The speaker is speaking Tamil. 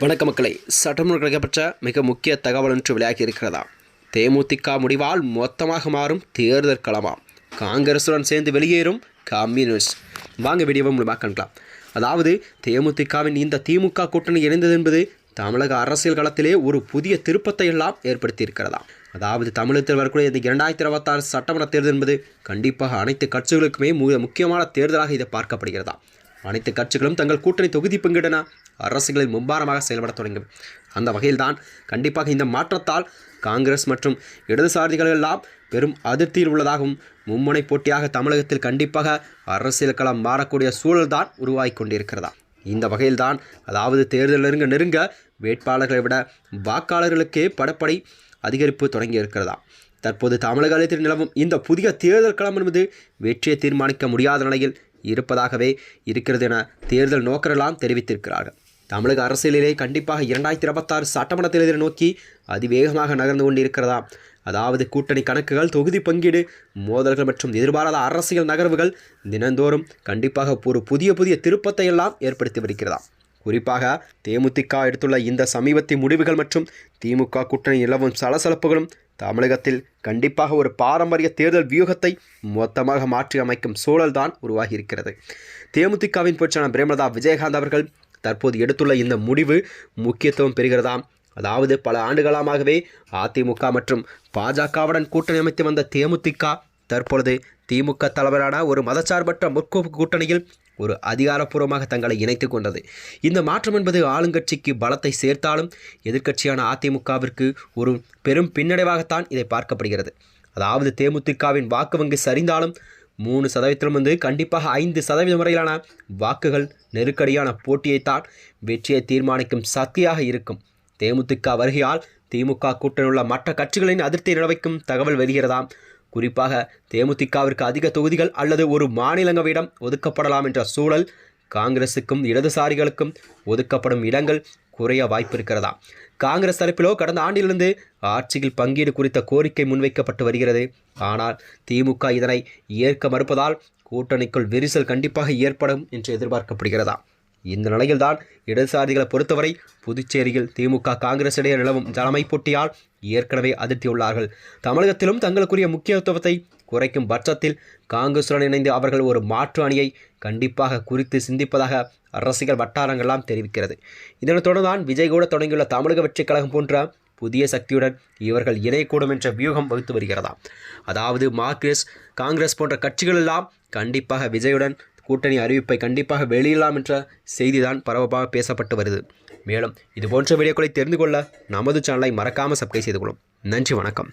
வணக்க மக்களை, சட்டமன்ற கிடைக்கப்பட்ட மிக முக்கிய தகவல் ஒன்று விளையாகி இருக்கிறதா? தேமுதிக முடிவால் மொத்தமாக மாறும் தேர்தல் களமாம். காங்கிரசுடன் சேர்ந்து வெளியேறும் கம்யூனிஸ்ட். வாங்க வீடியோவை மூலமாக காணலாம். அதாவது தேமுதிகவின் இந்த திமுக கூட்டணி இணைந்தது என்பது தமிழக அரசியல் களத்திலே ஒரு புதிய திருப்பத்தை எல்லாம் ஏற்படுத்தி இருக்கிறதா? அதாவது தமிழகத்தில் வரக்கூடிய இந்த 2026 சட்டமன்ற தேர்தல் என்பது கண்டிப்பாக அனைத்து கட்சிகளுக்குமே முக்கியமான தேர்தலாக இதை பார்க்கப்படுகிறதா? அனைத்து கட்சிகளும் தங்கள் கூட்டணி தொகுதி பங்கிடன அரசுகளில் மும்பாரமாக செயல்பட தொடங்கும். அந்த வகையில்தான் கண்டிப்பாக இந்த மாற்றத்தால் காங்கிரஸ் மற்றும் இடதுசாரிகள் எல்லாம் பெரும் அதிருப்தியில் உள்ளதாகவும் மும்முனை போட்டியாக தமிழகத்தில் கண்டிப்பாக அரசியல் களம் மாறக்கூடிய சூழல் தான் உருவாகி கொண்டிருக்கிறதா? இந்த வகையில்தான் அதாவது தேர்தல் நெருங்க வேட்பாளர்களை விட வாக்காளர்களுக்கே படப்படை அதிகரிப்பு தொடங்கி இருக்கிறதா? தற்போது தமிழகத்தில் நிலவும் இந்த புதிய தேர்தல் களம் என்பது வெற்றியை தீர்மானிக்க முடியாத நிலையில் இருப்பதாகவே இருக்கிறது என தேர்தல் நோக்கரெல்லாம் தெரிவித்திருக்கிறார்கள். தமிழக அரசியலிலே கண்டிப்பாக 2026 சட்டமன்ற தேர்தலை நோக்கி அதிவேகமாக நகர்ந்து கொண்டிருக்கிறதா? அதாவது கூட்டணி கணக்குகள், தொகுதி பங்கீடு, மோதல்கள் மற்றும் எதிர்பாராத அரசியல் நகர்வுகள் தினந்தோறும் கண்டிப்பாக ஒரு புதிய திருப்பத்தை எல்லாம் ஏற்படுத்தி வருகிறதா? குறிப்பாக தேமுதிக எடுத்துள்ள இந்த சமீபத்திய முடிவுகள் மற்றும் திமுக கூட்டணி நிலவும் சலசலப்புகளும் தமிழகத்தில் கண்டிப்பாக ஒரு பாரம்பரிய தேர்தல் வியூகத்தை மொத்தமாக மாற்றி அமைக்கும் சூழல் தான் உருவாகி இருக்கிறது. தேமுதிகவின் பொதுச்செயலாளர் பிரேமலதா விஜயகாந்த் அவர்கள் தற்போது எடுத்துள்ள இந்த முடிவு முக்கியத்துவம் பெறுகிறதாம். அதாவது பல ஆண்டுகாலமாகவே அதிமுக மற்றும் பாஜகவுடன் கூட்டணி அமைத்து வந்த தேமுதிக தற்பொழுது திமுக தலைவரான ஒரு மதச்சார்பற்ற முற்போக்கு கூட்டணியில் ஒரு அதிகாரப்பூர்வமாக தங்களை இணைத்துக் கொண்டது. இந்த மாற்றம் என்பது ஆளுங்கட்சிக்கு பலத்தை சேர்த்தாலும் எதிர்க்கட்சியான அதிமுகவிற்கு ஒரு பெரும் பின்னடைவாகத்தான் இதை பார்க்கப்படுகிறது. அதாவது தேமுதிகவின் வாக்கு வங்கி சரிந்தாலும் 3% கண்டிப்பாக 5% வரையிலான வாக்குகள் நெருக்கடியான போட்டியைத்தான் வெற்றியை தீர்மானிக்கும் சக்தியாக இருக்கும். தேமுதிக வருகையால் திமுக கூட்டணி உள்ள மற்ற கட்சிகளின் அதிருப்தி நிலவைக்கும் தகவல் வருகிறதாம். குறிப்பாக தேமுதிகவிற்கு அதிக தொகுதிகள் அல்லது ஒரு மாநிலங்களவையிடம் ஒதுக்கப்படலாம் என்ற சூழல் காங்கிரசுக்கும் இடதுசாரிகளுக்கும் ஒதுக்கப்படும் இடங்கள் குறைய வாய்ப்பு இருக்கிறதா? காங்கிரஸ் தரப்பிலோ கடந்த ஆண்டிலிருந்து ஆட்சியில் பங்கீடு குறித்த கோரிக்கை முன்வைக்கப்பட்டு வருகிறது. ஆனால் திமுக இதனை ஏற்க மறுப்பதால் கூட்டணிக்குள் விரிசல் கண்டிப்பாக ஏற்படும் என்று எதிர்பார்க்கப்படுகிறதா? இந்த நிலையில்தான் இடதுசாரிகளை பொறுத்தவரை புதுச்சேரியில் திமுக காங்கிரஸ் இடையே நிலவும் தலைமை போட்டியால் ஏற்கனவே அதிருப்தியுள்ளார்கள். தமிழகத்திலும் தங்களுக்குரிய முக்கியத்துவத்தை குறைக்கும் பட்சத்தில் காங்கிரசுடன் இணைந்து அவர்கள் ஒரு மாற்று அணியை கண்டிப்பாக குறித்து சிந்திப்பதாக அரசியல் வட்டாரங்கள்லாம் தெரிவிக்கிறது. இதனைத் தொடர்ந்துதான் விஜய் கூட தொடங்கியுள்ள தமிழக வெற்றி கழகம் போன்ற புதிய சக்தியுடன் இவர்கள் இணையக்கூடும் என்ற வியூகம் வகுத்து வருகிறதா? அதாவது மார்க்சிஸ்ட், காங்கிரஸ் போன்ற கட்சிகள் எல்லாம் கண்டிப்பாக விஜயுடன் கூட்டணி அறிவிப்பை கண்டிப்பாக வெளியிடலாம் என்ற செய்திதான் பரவலாக பேசப்பட்டு வருது. மேலும் இது போன்ற வீடியோக்களை தெரிந்து கொள்ள நமது சேனலை மறக்காமல் சப்ஸ்கிரைப் செய்து கொள்ளும். நன்றி, வணக்கம்.